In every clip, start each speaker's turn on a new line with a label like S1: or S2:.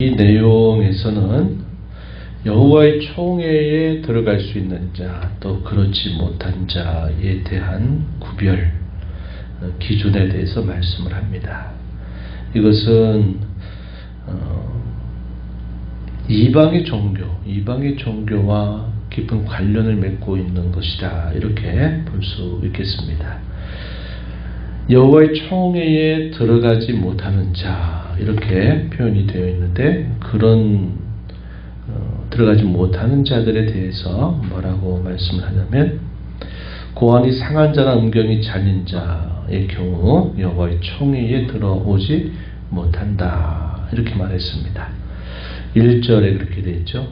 S1: 이 내용에서는 여호와의 총회에 들어갈 수 있는 자, 또 그렇지 못한 자에 대한 구별, 기준에 대해서 말씀을 합니다. 이것은 이방의 종교와 깊은 관련을 맺고 있는 것이다, 이렇게 볼 수 있겠습니다. 여호와의 총회에 들어가지 못하는 자, 이렇게 표현이 되어 있는데, 그런 들어가지 못하는 자들에 대해서 뭐라고 말씀을 하냐면, 고안이 상한 자나 음경이 잘린 자의 경우 여호와의 총회에 들어오지 못한다, 이렇게 말했습니다. 1절에 그렇게 되어 있죠.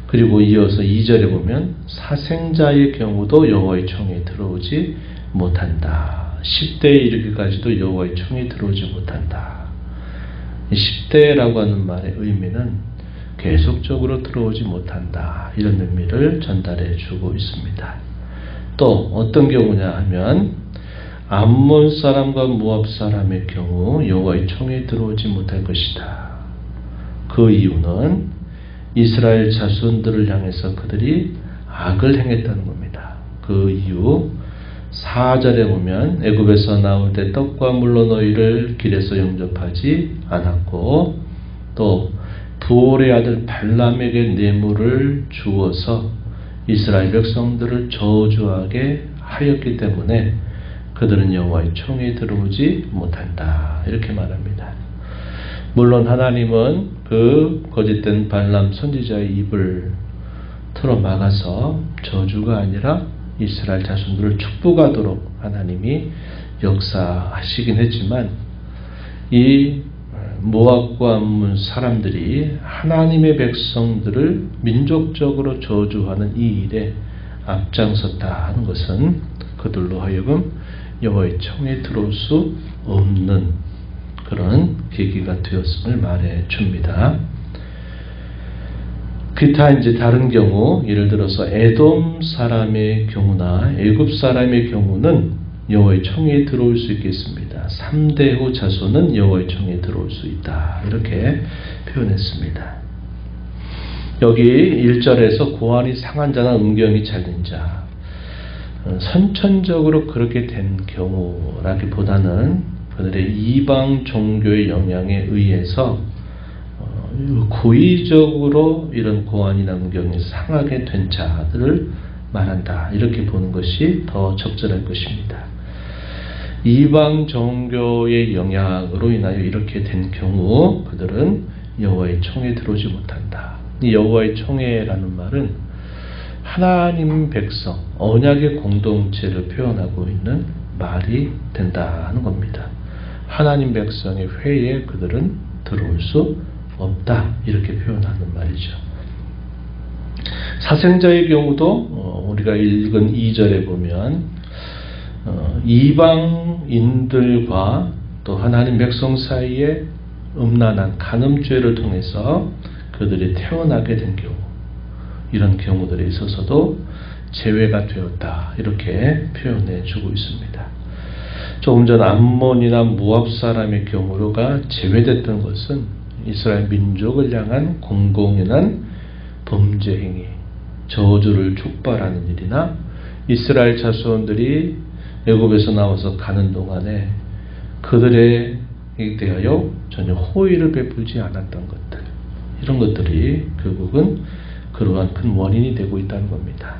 S1: 그리고 이어서 2절에 보면 사생자의 경우도 여호와의 총회에 들어오지 못한다. 10대에 이르기까지도 여호와의 총회에 들어오지 못한다. 10대라고 하는 말의 의미는 계속적으로 들어오지 못한다, 이런 의미를 전달해 주고 있습니다. 또 어떤 경우냐 하면 암몬 사람과 모압 사람의 경우 여호와의 총회에 들어오지 못할 것이다. 그 이유는 이스라엘 자손들을 향해서 그들이 악을 행했다는 겁니다. 그 이유 4절에 보면 애굽에서 나올 때 떡과 물로 너희를 길에서 영접하지 않았고, 또 부올의 아들 발람에게 뇌물을 주어서 이스라엘 백성들을 저주하게 하였기 때문에 그들은 여호와의 총회에 들어오지 못한다, 이렇게 말합니다. 물론 하나님은 그 거짓된 발람 선지자의 입을 틀어막아서 저주가 아니라 이스라엘 자손들을 축복하도록 하나님이 역사하시긴 했지만, 이 모압과 암몬 사람들이 하나님의 백성들을 민족적으로 저주하는 이 일에 앞장섰다 하는 것은 그들로 하여금 여호와의 총회에 들어올 수 없는 그런 계기가 되었음을 말해 줍니다. 기타 이제 다른 경우, 예를 들어서 에돔 사람의 경우나 애굽 사람의 경우는 여호와의 총회에 들어올 수 있겠습니다. 3대 후 자손은 여호와의 총회에 들어올 수 있다, 이렇게 표현했습니다. 여기 1절에서 고안이 상한 자나 음경이 잘린 자, 선천적으로 그렇게 된 경우라기보다는 그들의 이방 종교의 영향에 의해서 고의적으로 이런 고안이나 음경이 상하게 된 자들을 말한다, 이렇게 보는 것이 더 적절할 것입니다. 이방 종교의 영향으로 인하여 이렇게 된 경우 그들은 여호와의 총회에 들어오지 못한다. 이 여호와의 총회라는 말은 하나님 백성, 언약의 공동체를 표현하고 있는 말이 된다는 겁니다. 하나님 백성의 회에 그들은 들어올 수 없다, 이렇게 표현하는 말이죠. 사생자의 경우도 우리가 읽은 2절에 보면 이방인들과 또 하나님 백성 사이에 음란한 간음죄를 통해서 그들이 태어나게 된 경우, 이런 경우들에 있어서도 제외가 되었다, 이렇게 표현해 주고 있습니다. 조금 전 암몬이나 모압 사람의 경우가 제외됐던 것은 이스라엘 민족을 향한 공공연한 범죄 행위, 저주를 촉발하는 일이나 이스라엘 자손들이 애굽에서 나와서 가는 동안에 그들에 대하여 전혀 호의를 베풀지 않았던 것들, 이런 것들이 결국은 그러한 큰 원인이 되고 있다는 겁니다.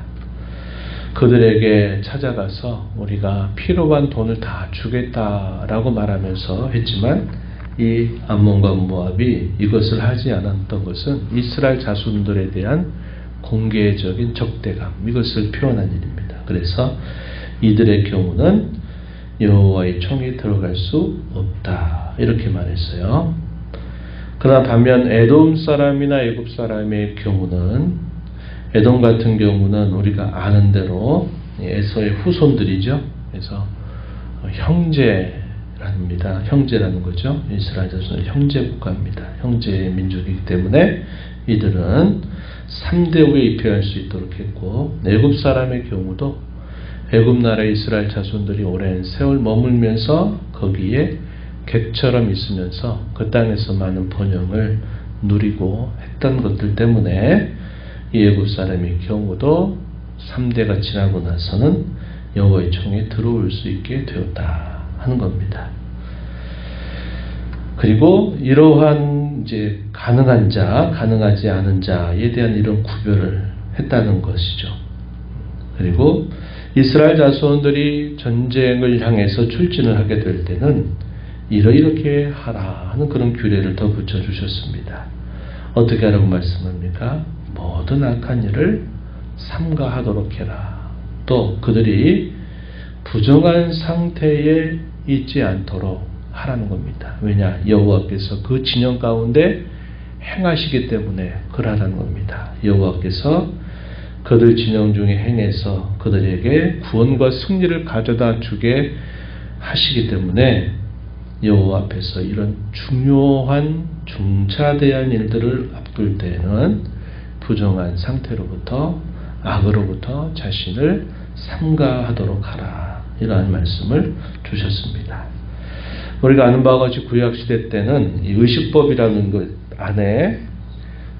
S1: 그들에게 찾아가서 우리가 필요한 돈을 다 주겠다라고 말하면서 했지만, 이 암몬과 모압이 이것을 하지 않았던 것은 이스라엘 자손들에 대한 공개적인 적대감, 이것을 표현한 일입니다. 그래서 이들의 경우는 여호와의 총회에 들어갈 수 없다, 이렇게 말했어요. 그러나 반면 에돔 사람이나 애굽 사람의 경우는, 에돔 같은 경우는 우리가 아는 대로 에서의 후손들이죠. 그래서 형제라는 거죠. 이스라엘 자손은 형제 국가입니다. 형제 민족이기 때문에 이들은 3대 후에 입회할 수 있도록 했고, 애굽 사람의 경우도 애굽 나라의 이스라엘 자손들이 오랜 세월 머물면서 거기에 객처럼 있으면서 그 땅에서 많은 번영을 누리고 했던 것들 때문에 이 애굽 사람의 경우도 3대가 지나고 나서는 여호와의 총에 들어올 수 있게 되었다 하는 겁니다. 그리고 이러한 이제 가능한 자, 가능하지 않은 자에 대한 이런 구별을 했다는 것이죠. 그리고 이스라엘 자손들이 전쟁을 향해서 출진을 하게 될 때는 이렇게 하라 하는 그런 규례를 더 붙여주셨습니다. 어떻게 하라고 말씀합니까? 모든 악한 일을 삼가하도록 해라. 또 그들이 부정한 상태에 있지 않도록 하라는 겁니다. 왜냐? 여호와께서 그 진영 가운데 행하시기 때문에 그러라는 겁니다. 여호와께서 그들 진영 중에 행해서 그들에게 구원과 승리를 가져다 주게 하시기 때문에 여호와 앞에서 이런 중요한 중차대한 일들을 앞둘 때에는 부정한 상태로부터 악으로부터 자신을 삼가하도록 하라. 이러한 말씀을 주셨습니다. 우리가 아는 바와 같이 구약시대 때는 이 의식법이라는 것 안에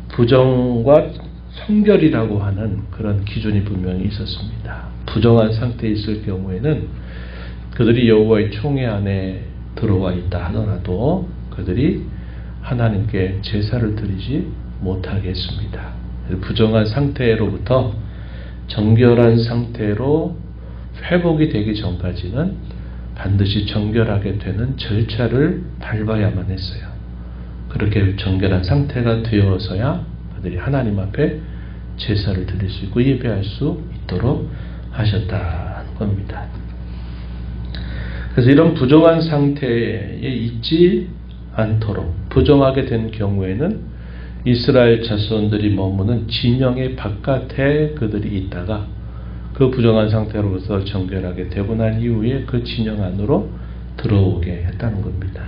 S1: 부정과 성결이라고 하는 그런 기준이 분명히 있었습니다. 부정한 상태에 있을 경우에는 그들이 여호와의 총회 안에 들어와 있다 하더라도 그들이 하나님께 제사를 드리지 못하게 했습니다. 부정한 상태로부터 정결한 상태로 회복이 되기 전까지는 반드시 정결하게 되는 절차를 밟아야만 했어요. 그렇게 정결한 상태가 되어서야 그들이 하나님 앞에 제사를 드릴 수 있고 예배할 수 있도록 하셨다는 겁니다. 그래서 이런 부정한 상태에 있지 않도록 부정하게 된 경우에는 이스라엘 자손들이 머무는 진영의 바깥에 그들이 있다가 그 부정한 상태로서 정결하게 되고 난 이후에 그 진영 안으로 들어오게 했다는 겁니다.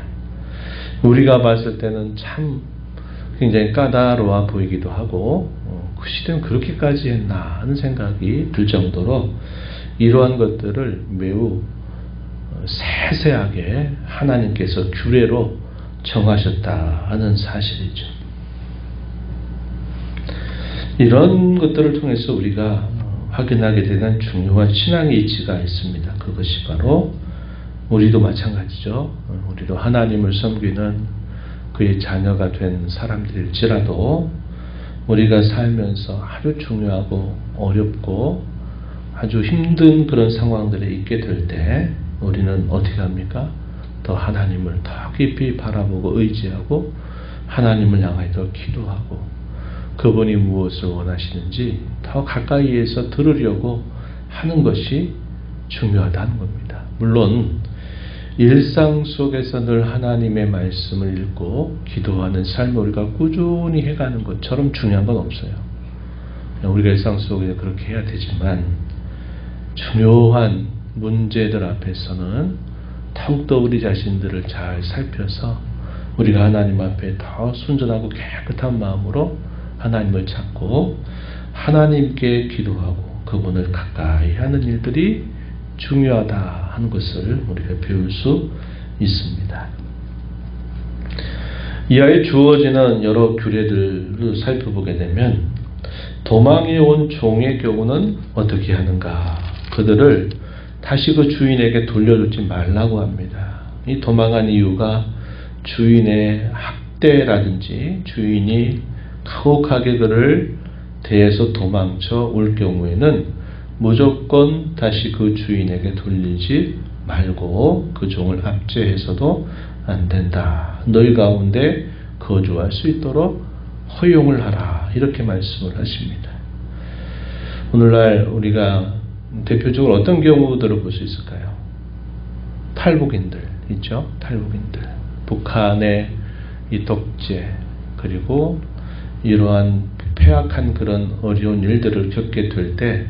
S1: 우리가 봤을 때는 참 굉장히 까다로워 보이기도 하고 그 시대는 그렇게까지 했나 하는 생각이 들 정도로 이러한 것들을 매우 세세하게 하나님께서 규례로 정하셨다 하는 사실이죠. 이런 것들을 통해서 우리가 확인하게 되는 중요한 신앙의 이치가 있습니다. 그것이 바로 우리도 마찬가지죠. 우리도 하나님을 섬기는 그의 자녀가 된 사람들일지라도 우리가 살면서 아주 중요하고 어렵고 아주 힘든 그런 상황들에 있게 될 때 우리는 어떻게 합니까? 더 하나님을 더 깊이 바라보고 의지하고 하나님을 향하여 더 기도하고 그분이 무엇을 원하시는지 더 가까이에서 들으려고 하는 것이 중요하다는 겁니다. 물론 일상 속에서 늘 하나님의 말씀을 읽고 기도하는 삶을 우리가 꾸준히 해가는 것처럼 중요한 건 없어요. 우리가 일상 속에 그렇게 해야 되지만 중요한 문제들 앞에서는 더욱더 우리 자신들을 잘 살펴서 우리가 하나님 앞에 더 순전하고 깨끗한 마음으로 하나님을 찾고 하나님께 기도하고 그분을 가까이 하는 일들이 중요하다 하는 것을 우리가 배울 수 있습니다. 이하에 주어지는 여러 규례들을 살펴보게 되면 도망해 온 종의 경우는 어떻게 하는가? 그들을 다시 그 주인에게 돌려주지 말라고 합니다. 이 도망한 이유가 주인의 학대라든지 주인이 가혹하게 그를 대해서 도망쳐 올 경우에는 무조건 다시 그 주인에게 돌리지 말고 그 종을 압제해서도 안 된다. 너희 가운데 거주할 수 있도록 허용을 하라. 이렇게 말씀을 하십니다. 오늘날 우리가 대표적으로 어떤 경우들을 볼 수 있을까요? 탈북인들 있죠? 탈북인들. 북한의 이 독재 그리고 이러한 폐악한 그런 어려운 일들을 겪게 될 때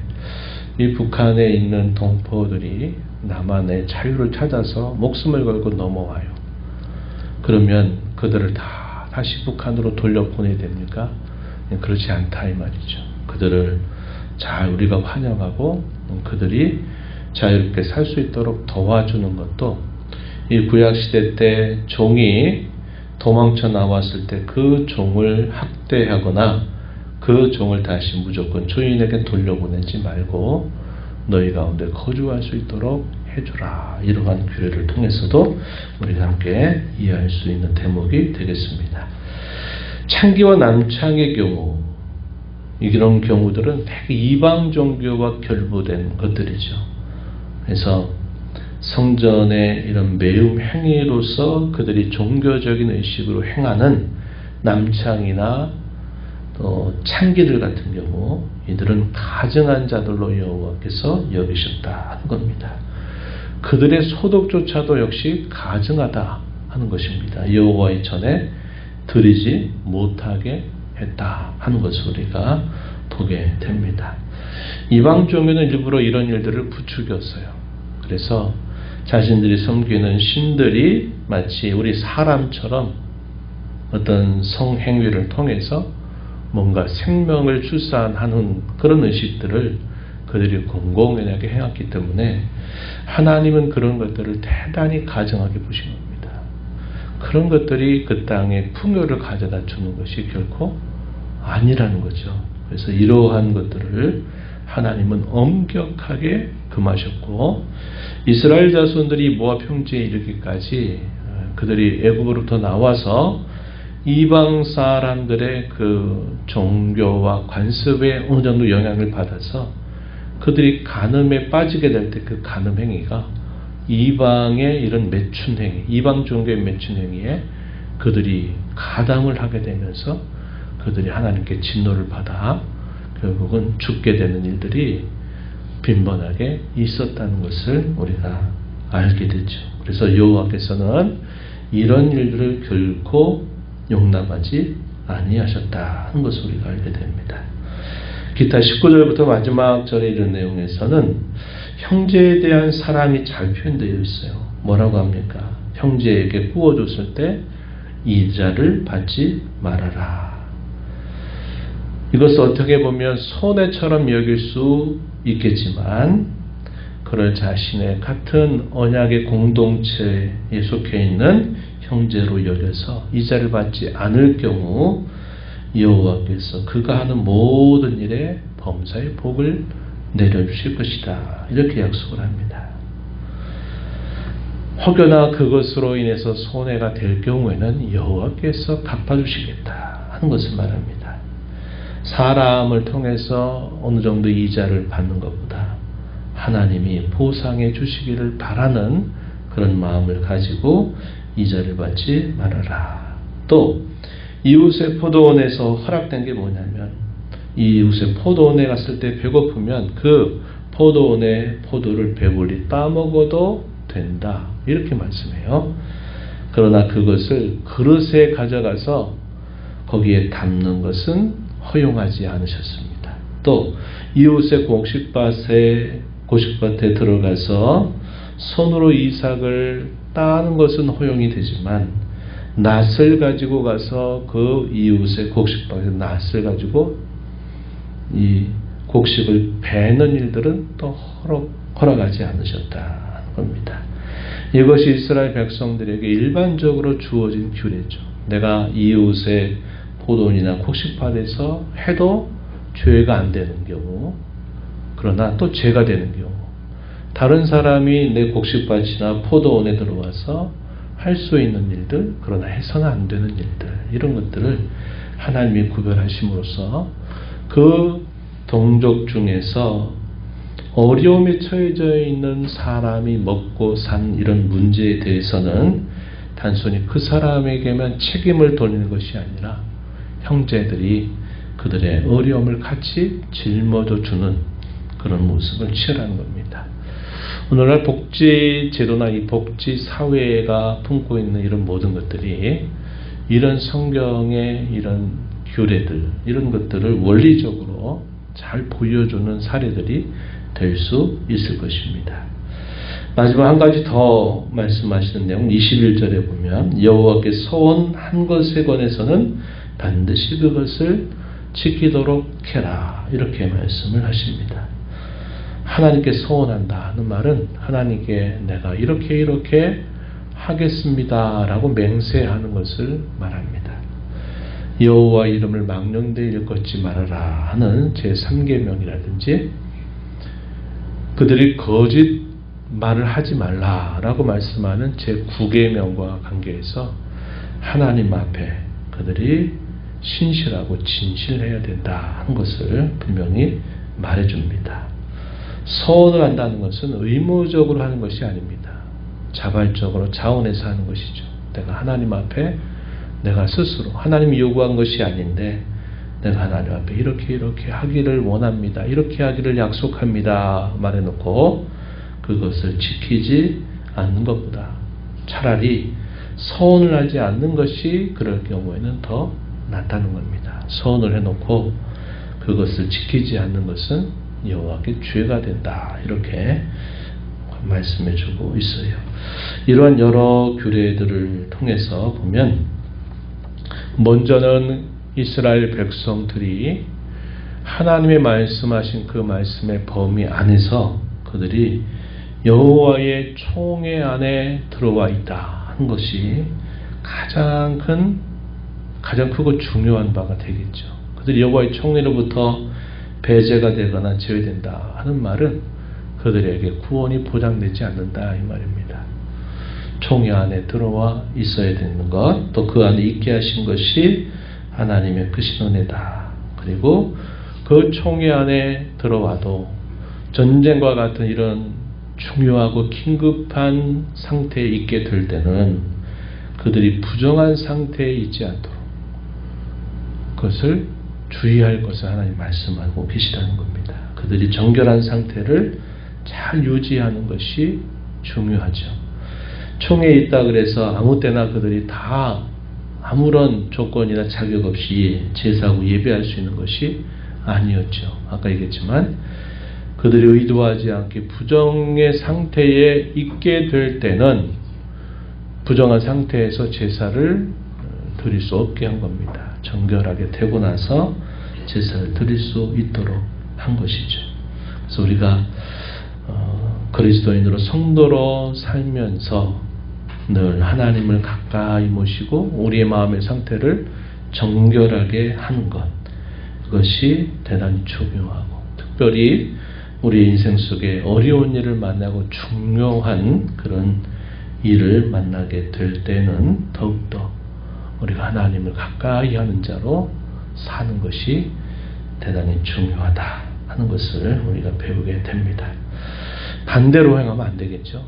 S1: 이 북한에 있는 동포들이 남한의 자유를 찾아서 목숨을 걸고 넘어와요. 그러면 그들을 다시 북한으로 돌려보내야 됩니까? 그렇지 않다 이 말이죠. 그들을 잘 우리가 환영하고 그들이 자유롭게 살 수 있도록 도와주는 것도 이 구약시대 때 종이 도망쳐 나왔을 때 그 종을 학대하거나 그 종을 다시 무조건 주인에게 돌려보내지 말고 너희 가운데 거주할 수 있도록 해주라. 이러한 규례를 통해서도 우리가 함께 이해할 수 있는 대목이 되겠습니다. 창기와 남창의 경우, 이런 경우들은 대개 이방 종교와 결부된 것들이죠. 그래서 성전의 이런 매음 행위로서 그들이 종교적인 의식으로 행하는 남창이나 또 창기들 같은 경우 이들은 가증한 자들로 여호와께서 여기셨다 하는 겁니다. 그들의 소득조차도 역시 가증하다 하는 것입니다. 여호와의 전에 드리지 못하게 했다 하는 것을 우리가 보게 됩니다. 이방 종교는 일부러 이런 일들을 부추겼어요. 그래서 자신들이 섬기는 신들이 마치 우리 사람처럼 어떤 성행위를 통해서 뭔가 생명을 출산하는 그런 의식들을 그들이 공공연하게 해왔기 때문에 하나님은 그런 것들을 대단히 가증하게 보신 겁니다. 그런 것들이 그 땅에 풍요를 가져다 주는 것이 결코 아니라는 거죠. 그래서 이러한 것들을 하나님은 엄격하게 금하셨고, 이스라엘 자손들이 모압 평지에 이르기까지 그들이 애굽으로부터 나와서 이방 사람들의 그 종교와 관습에 어느 정도 영향을 받아서 그들이 간음에 빠지게 될 때 그 간음 행위가 이방의 이런 매춘 행위, 이방 종교의 매춘 행위에 그들이 가담을 하게 되면서 그들이 하나님께 진노를 받아 결국은 죽게 되는 일들이 빈번하게 있었다는 것을 우리가 알게 되죠. 그래서 여호와께서는 이런 일들을 결코 용납하지 아니하셨다는 것을 우리가 알게 됩니다. 기타 19절부터 마지막 절에 이런 내용에서는 형제에 대한 사랑이 잘 표현되어 있어요. 뭐라고 합니까? 형제에게 구워줬을 때 이자를 받지 말아라. 이것을 어떻게 보면 손해처럼 여길 수 있겠지만 그를 자신의 같은 언약의 공동체에 속해 있는 형제로 여겨서 이자를 받지 않을 경우 여호와께서 그가 하는 모든 일에 범사의 복을 내려주실 것이다. 이렇게 약속을 합니다. 혹여나 그것으로 인해서 손해가 될 경우에는 여호와께서 갚아주시겠다 하는 것을 말합니다. 사람을 통해서 어느 정도 이자를 받는 것보다 하나님이 보상해 주시기를 바라는 그런 마음을 가지고 이자를 받지 말아라. 또 이웃의 포도원에서 허락된 게 뭐냐면 이웃의 포도원에 갔을 때 배고프면 그 포도원의 포도를 배불리 따먹어도 된다. 이렇게 말씀해요. 그러나 그것을 그릇에 가져가서 거기에 담는 것은 허용하지 않으셨습니다. 또 이웃의 곡식밭에 들어가서 손으로 이삭을 따는 것은 허용이 되지만 낫을 가지고 가서 그 이웃의 곡식밭에 낫을 가지고 이 곡식을 베는 일들은 또 허락하지 않으셨다는 겁니다. 이것이 이스라엘 백성들에게 일반적으로 주어진 규례죠. 내가 이웃의 포도원이나 곡식밭에서 해도 죄가 안 되는 경우, 그러나 또 죄가 되는 경우, 다른 사람이 내 곡식밭이나 포도원에 들어와서 할 수 있는 일들, 그러나 해서는 안 되는 일들, 이런 것들을 하나님이 구별하심으로써 그 동족 중에서 어려움에 처해져 있는 사람이 먹고 산 이런 문제에 대해서는 단순히 그 사람에게만 책임을 돌리는 것이 아니라 형제들이 그들의 어려움을 같이 짊어져 주는 그런 모습을 취하라는 겁니다. 오늘날 복지 제도나 이 복지 사회가 품고 있는 이런 모든 것들이 이런 성경의 이런 규례들, 이런 것들을 원리적으로 잘 보여주는 사례들이 될 수 있을 것입니다. 마지막 한 가지 더 말씀하시는 내용 21절에 보면 여호와께 서원한 것에 관해서는 반드시 그것을 지키도록 해라. 이렇게 말씀을 하십니다. 하나님께 서원한다 하는 말은 하나님께 내가 이렇게 하겠습니다라고 맹세하는 것을 말합니다. 여호와 이름을 망령되이 일컫지 말아라 하는 제3계명이라든지 그들이 거짓 말을 하지 말라라고 말씀하는 제9계명과 관계해서 하나님 앞에 그들이 신실하고 진실해야 된다 하는 것을 분명히 말해줍니다. 서원을 한다는 것은 의무적으로 하는 것이 아닙니다. 자발적으로 자원해서 하는 것이죠. 내가 하나님 앞에 내가 스스로 하나님이 요구한 것이 아닌데 내가 하나님 앞에 이렇게 하기를 원합니다. 이렇게 하기를 약속합니다. 말해놓고 그것을 지키지 않는 것보다 차라리 서원을 하지 않는 것이 그럴 경우에는 더 낫다는 겁니다. 서원을 해놓고 그것을 지키지 않는 것은 여호와께 죄가 된다. 이렇게 말씀해주고 있어요. 이러한 여러 규례들을 통해서 보면 먼저는 이스라엘 백성들이 하나님의 말씀하신 그 말씀의 범위 안에서 그들이 여호와의 총회 안에 들어와 있다 하는 것이 가장 크고 중요한 바가 되겠죠. 그들이 여호와의 총회로부터 배제가 되거나 제외된다 하는 말은 그들에게 구원이 보장되지 않는다 이 말입니다. 총회 안에 들어와 있어야 되는 것, 또 그 안에 있게 하신 것이 하나님의 크신 은혜다. 그리고 그 총회 안에 들어와도 전쟁과 같은 이런 중요하고 긴급한 상태에 있게 될 때는 그들이 부정한 상태에 있지 않도록 그것을 주의할 것을 하나님 말씀하고 계시다는 겁니다. 그들이 정결한 상태를 잘 유지하는 것이 중요하죠. 총회에 있다 그래서 아무 때나 그들이 다 아무런 조건이나 자격 없이 제사하고 예배할 수 있는 것이 아니었죠. 아까 얘기했지만 그들이 의도하지 않게 부정의 상태에 있게 될 때는 부정한 상태에서 제사를 드릴 수 없게 한 겁니다. 정결하게 되고 나서 제사를 드릴 수 있도록 한 것이죠. 그래서 우리가 그리스도인으로 성도로 살면서 늘 하나님을 가까이 모시고 우리의 마음의 상태를 정결하게 하는 것, 그것이 대단히 중요하고 특별히 우리 인생 속에 어려운 일을 만나고 중요한 그런 일을 만나게 될 때는 더욱더 우리가 하나님을 가까이 하는 자로 사는 것이 대단히 중요하다 하는 것을 우리가 배우게 됩니다. 반대로 행하면 안 되겠죠.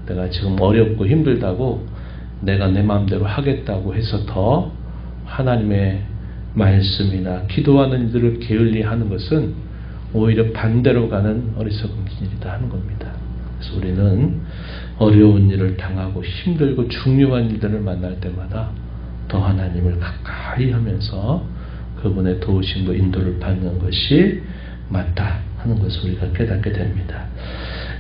S1: 내가 지금 어렵고 힘들다고 내가 내 마음대로 하겠다고 해서 더 하나님의 말씀이나 기도하는 일들을 게을리하는 것은 오히려 반대로 가는 어리석은 길이다 하는 겁니다. 그래서 우리는 어려운 일을 당하고 힘들고 중요한 일들을 만날 때마다 더 하나님을 가까이 하면서 그분의 도우심과 인도를 받는 것이 맞다 하는 것을 우리가 깨닫게 됩니다.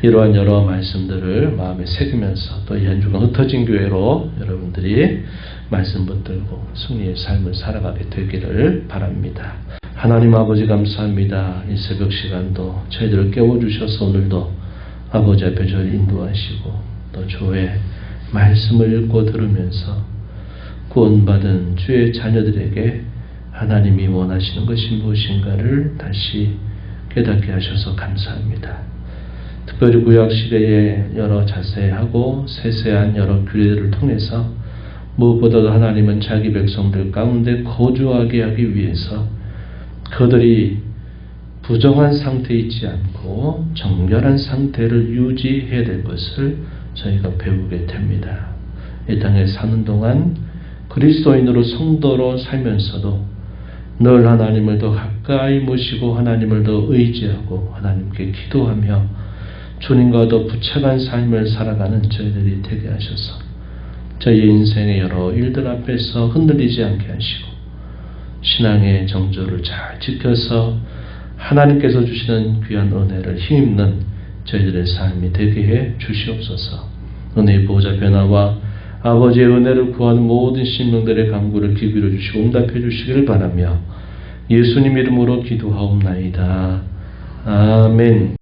S1: 이러한 여러 말씀들을 마음에 새기면서 또 이 한 주간 흩어진 교회로 여러분들이 말씀 붙들고 승리의 삶을 살아가게 되기를 바랍니다. 하나님 아버지 감사합니다. 이 새벽 시간도 저희들을 깨워주셔서 오늘도 아버지 앞에 저를 인도하시고 또 주의 말씀을 읽고 들으면서 구원받은 주의 자녀들에게 하나님이 원하시는 것이 무엇인가를 다시 깨닫게 하셔서 감사합니다. 특별히 구약시대의 여러 자세하고 세세한 여러 규례들을 통해서 무엇보다도 하나님은 자기 백성들 가운데 거주하게 하기 위해서 그들이 부정한 상태에 있지 않고 정결한 상태를 유지해야 될 것을 저희가 배우게 됩니다. 이 땅에 사는 동안 그리스도인으로 성도로 살면서도 늘 하나님을 더 가까이 모시고 하나님을 더 의지하고 하나님께 기도하며 주님과 더 부채간 삶을 살아가는 저희들이 되게 하셔서 저희 인생의 여러 일들 앞에서 흔들리지 않게 하시고 신앙의 정조를 잘 지켜서 하나님께서 주시는 귀한 은혜를 힘입는 저희들의 삶이 되게 해 주시옵소서. 은혜의 보호자 변화와 아버지의 은혜를 구하는 모든 심령들의 간구를 기울여 주시고 응답해 주시기를 바라며 예수님 이름으로 기도하옵나이다. 아멘.